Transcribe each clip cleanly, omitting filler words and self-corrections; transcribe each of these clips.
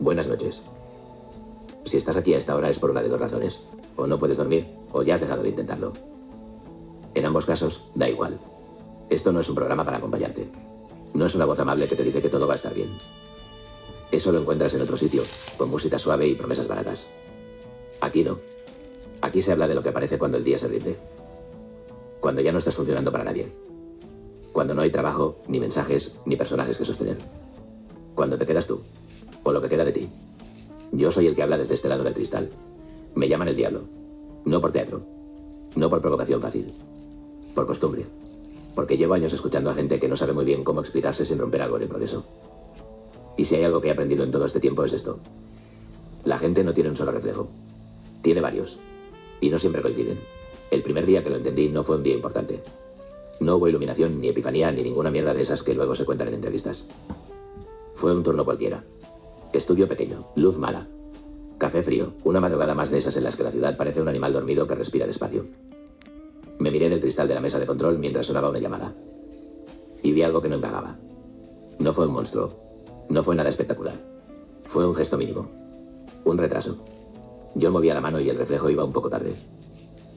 Buenas noches. Si estás aquí a esta hora es por una de dos razones. O no puedes dormir, o ya has dejado de intentarlo. En ambos casos, da igual. Esto no es un programa para acompañarte. No es una voz amable que te dice que todo va a estar bien. Eso lo encuentras en otro sitio, con música suave y promesas baratas. Aquí no. Aquí se habla de lo que aparece cuando el día se rinde. Cuando ya no estás funcionando para nadie. Cuando no hay trabajo, ni mensajes, ni personajes que sostener. Cuando te quedas tú. O lo que queda de ti. Yo soy el que habla desde este lado del cristal. Me llaman el diablo. No por teatro. No por provocación fácil. Por costumbre. Porque llevo años escuchando a gente que no sabe muy bien cómo explicarse sin romper algo en el proceso. Y si hay algo que he aprendido en todo este tiempo es esto. La gente no tiene un solo reflejo. Tiene varios. Y no siempre coinciden. El primer día que lo entendí no fue un día importante. No hubo iluminación, ni epifanía, ni ninguna mierda de esas que luego se cuentan en entrevistas. Fue un turno cualquiera. Estudio pequeño, luz mala. Café frío, una madrugada más de esas en las que la ciudad parece un animal dormido que respira despacio. Me miré en el cristal de la mesa de control mientras sonaba una llamada. Y vi algo que no encajaba. No fue un monstruo. No fue nada espectacular. Fue un gesto mínimo. Un retraso. Yo movía la mano y el reflejo iba un poco tarde.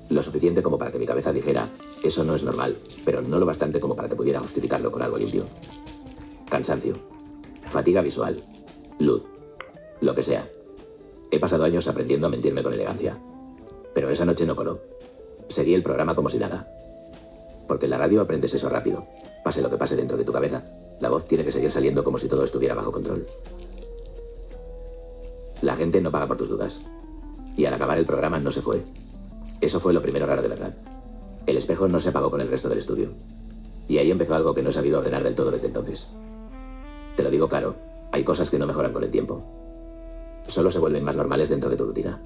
Lo suficiente como para que mi cabeza dijera, eso no es normal, pero no lo bastante como para que pudiera justificarlo con algo limpio. Cansancio. Fatiga visual. Luz. Lo que sea. He pasado años aprendiendo a mentirme con elegancia. Pero esa noche no coló. Seguí el programa como si nada. Porque en la radio aprendes eso rápido. Pase lo que pase dentro de tu cabeza, la voz tiene que seguir saliendo como si todo estuviera bajo control. La gente no paga por tus dudas. Y al acabar el programa no se fue. Eso fue lo primero raro de verdad. El espejo no se apagó con el resto del estudio. Y ahí empezó algo que no he sabido ordenar del todo desde entonces. Te lo digo claro, hay cosas que no mejoran con el tiempo. Solo se vuelven más normales dentro de tu rutina.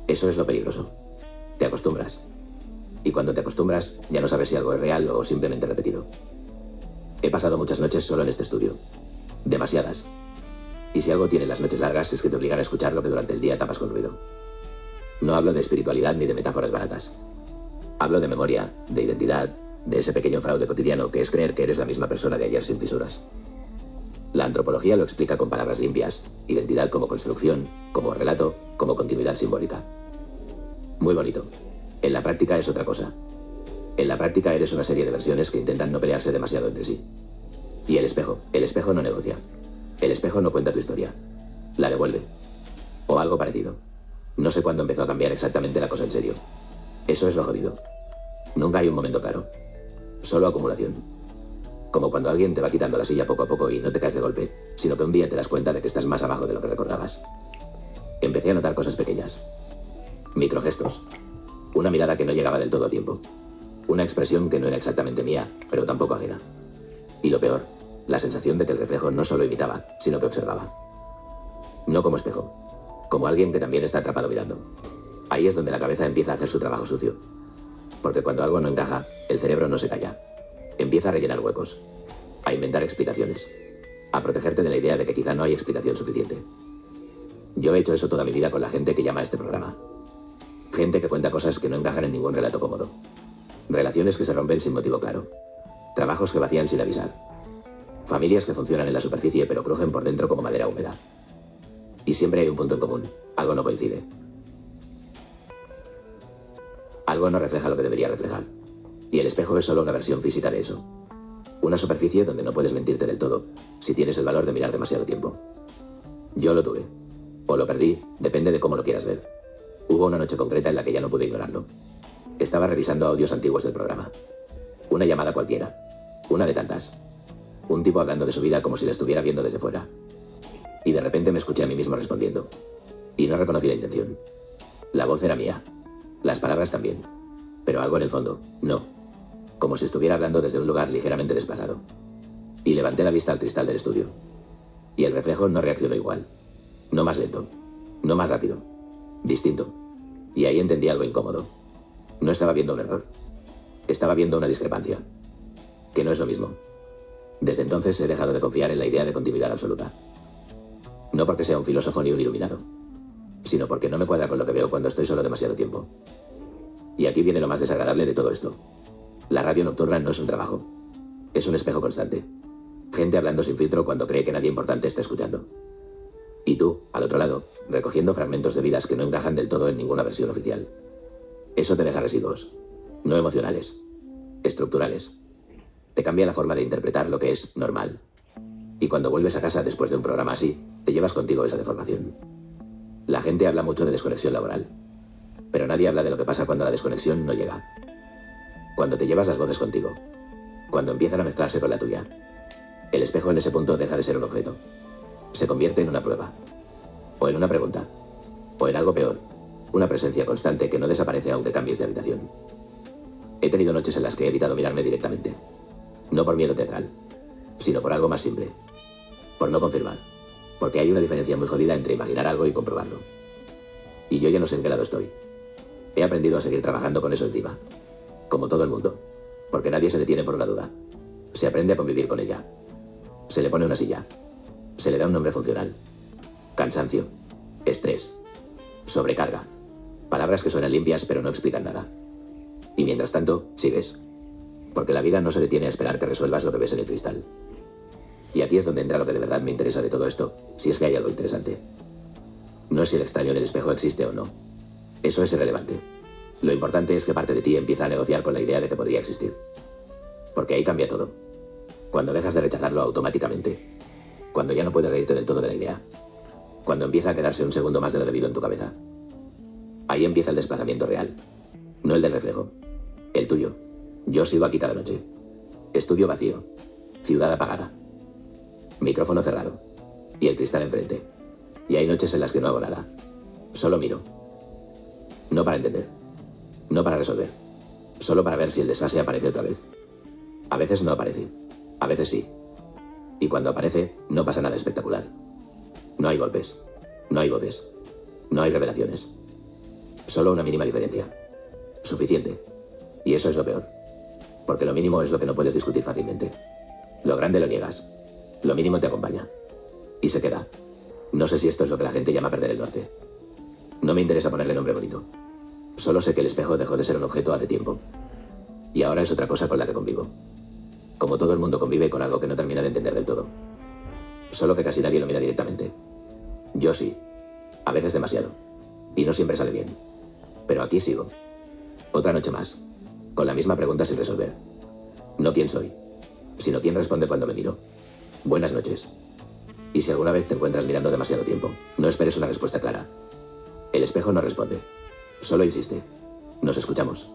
Eso es lo peligroso. Te acostumbras. Y cuando te acostumbras, ya no sabes si algo es real o simplemente repetido. He pasado muchas noches solo en este estudio. Demasiadas. Y si algo tiene las noches largas es que te obligan a escuchar lo que durante el día tapas con ruido. No hablo de espiritualidad ni de metáforas baratas. Hablo de memoria, de identidad, de ese pequeño fraude cotidiano que es creer que eres la misma persona de ayer sin fisuras. La antropología lo explica con palabras limpias, identidad como construcción, como relato, como continuidad simbólica. Muy bonito. En la práctica es otra cosa. En la práctica eres una serie de versiones que intentan no pelearse demasiado entre sí. Y el espejo no negocia. El espejo no cuenta tu historia. La devuelve. O algo parecido. No sé cuándo empezó a cambiar exactamente la cosa en serio. Eso es lo jodido. Nunca hay un momento claro. Solo acumulación. Como cuando alguien te va quitando la silla poco a poco y no te caes de golpe, sino que un día te das cuenta de que estás más abajo de lo que recordabas. Empecé a notar cosas pequeñas. Microgestos. Una mirada que no llegaba del todo a tiempo. Una expresión que no era exactamente mía, pero tampoco ajena. Y lo peor, la sensación de que el reflejo no solo imitaba, sino que observaba. No como espejo. Como alguien que también está atrapado mirando. Ahí es donde la cabeza empieza a hacer su trabajo sucio. Porque cuando algo no encaja, el cerebro no se calla. Empieza a rellenar huecos. A inventar explicaciones. A protegerte de la idea de que quizá no hay explicación suficiente. Yo he hecho eso toda mi vida con la gente que llama a este programa. Gente que cuenta cosas que no encajan en ningún relato cómodo. Relaciones que se rompen sin motivo claro. Trabajos que vacían sin avisar. Familias que funcionan en la superficie pero crujen por dentro como madera húmeda. Y siempre hay un punto en común. Algo no coincide. Algo no refleja lo que debería reflejar. Y el espejo es solo una versión física de eso. Una superficie donde no puedes mentirte del todo, si tienes el valor de mirar demasiado tiempo. Yo lo tuve. O lo perdí, depende de cómo lo quieras ver. Hubo una noche concreta en la que ya no pude ignorarlo. Estaba revisando audios antiguos del programa. Una llamada cualquiera. Una de tantas. Un tipo hablando de su vida como si la estuviera viendo desde fuera. Y de repente me escuché a mí mismo respondiendo. Y no reconocí la intención. La voz era mía. Las palabras también. Pero algo en el fondo, no. Como si estuviera hablando desde un lugar ligeramente desplazado. Y levanté la vista al cristal del estudio. Y el reflejo no reaccionó igual. No más lento. No más rápido. Distinto. Y ahí entendí algo incómodo. No estaba viendo un error. Estaba viendo una discrepancia. Que no es lo mismo. Desde entonces he dejado de confiar en la idea de continuidad absoluta. No porque sea un filósofo ni un iluminado, sino porque no me cuadra con lo que veo cuando estoy solo demasiado tiempo. Y aquí viene lo más desagradable de todo esto. La radio nocturna no es un trabajo. Es un espejo constante. Gente hablando sin filtro cuando cree que nadie importante está escuchando. Y tú, al otro lado, recogiendo fragmentos de vidas que no encajan del todo en ninguna versión oficial. Eso te deja residuos. No emocionales. Estructurales. Te cambia la forma de interpretar lo que es normal. Y cuando vuelves a casa después de un programa así, te llevas contigo esa deformación. La gente habla mucho de desconexión laboral. Pero nadie habla de lo que pasa cuando la desconexión no llega. Cuando te llevas las voces contigo. Cuando empiezan a mezclarse con la tuya. El espejo en ese punto deja de ser un objeto. Se convierte en una prueba. O en una pregunta. O en algo peor. Una presencia constante que no desaparece aunque cambies de habitación. He tenido noches en las que he evitado mirarme directamente. No por miedo teatral, sino por algo más simple. Por no confirmar. Porque hay una diferencia muy jodida entre imaginar algo y comprobarlo. Y yo ya no sé en qué lado estoy. He aprendido a seguir trabajando con eso encima. Como todo el mundo. Porque nadie se detiene por una duda. Se aprende a convivir con ella. Se le pone una silla. Se le da un nombre funcional. Cansancio. Estrés. Sobrecarga. Palabras que suenan limpias pero no explican nada. Y mientras tanto, sigues. Porque la vida no se detiene a esperar que resuelvas lo que ves en el cristal. Y aquí es donde entra lo que de verdad me interesa de todo esto, si es que hay algo interesante. No es si el extraño en el espejo existe o no. Eso es irrelevante. Lo importante es que parte de ti empieza a negociar con la idea de que podría existir. Porque ahí cambia todo. Cuando dejas de rechazarlo automáticamente. Cuando ya no puedes reírte del todo de la idea. Cuando empieza a quedarse un segundo más de lo debido en tu cabeza. Ahí empieza el desplazamiento real. No el del reflejo. El tuyo. Yo sigo aquí cada noche. Estudio vacío. Ciudad apagada. Micrófono cerrado. Y el cristal enfrente. Y hay noches en las que no hago nada. Solo miro. No para entender. No para resolver. Solo para ver si el desfase aparece otra vez. A veces no aparece. A veces sí. Y cuando aparece, no pasa nada espectacular. No hay golpes. No hay voces. No hay revelaciones. Solo una mínima diferencia. Suficiente. Y eso es lo peor. Porque lo mínimo es lo que no puedes discutir fácilmente. Lo grande lo niegas. Lo mínimo te acompaña. Y se queda. No sé si esto es lo que la gente llama perder el norte. No me interesa ponerle nombre bonito. Solo sé que el espejo dejó de ser un objeto hace tiempo. Y ahora es otra cosa con la que convivo. Como todo el mundo convive con algo que no termina de entender del todo. Solo que casi nadie lo mira directamente. Yo sí. A veces demasiado. Y no siempre sale bien. Pero aquí sigo. Otra noche más. Con la misma pregunta sin resolver. No quién soy, sino quién responde cuando me miro. Buenas noches. Y si alguna vez te encuentras mirando demasiado tiempo, no esperes una respuesta clara. El espejo no responde. Solo insiste. Nos escuchamos.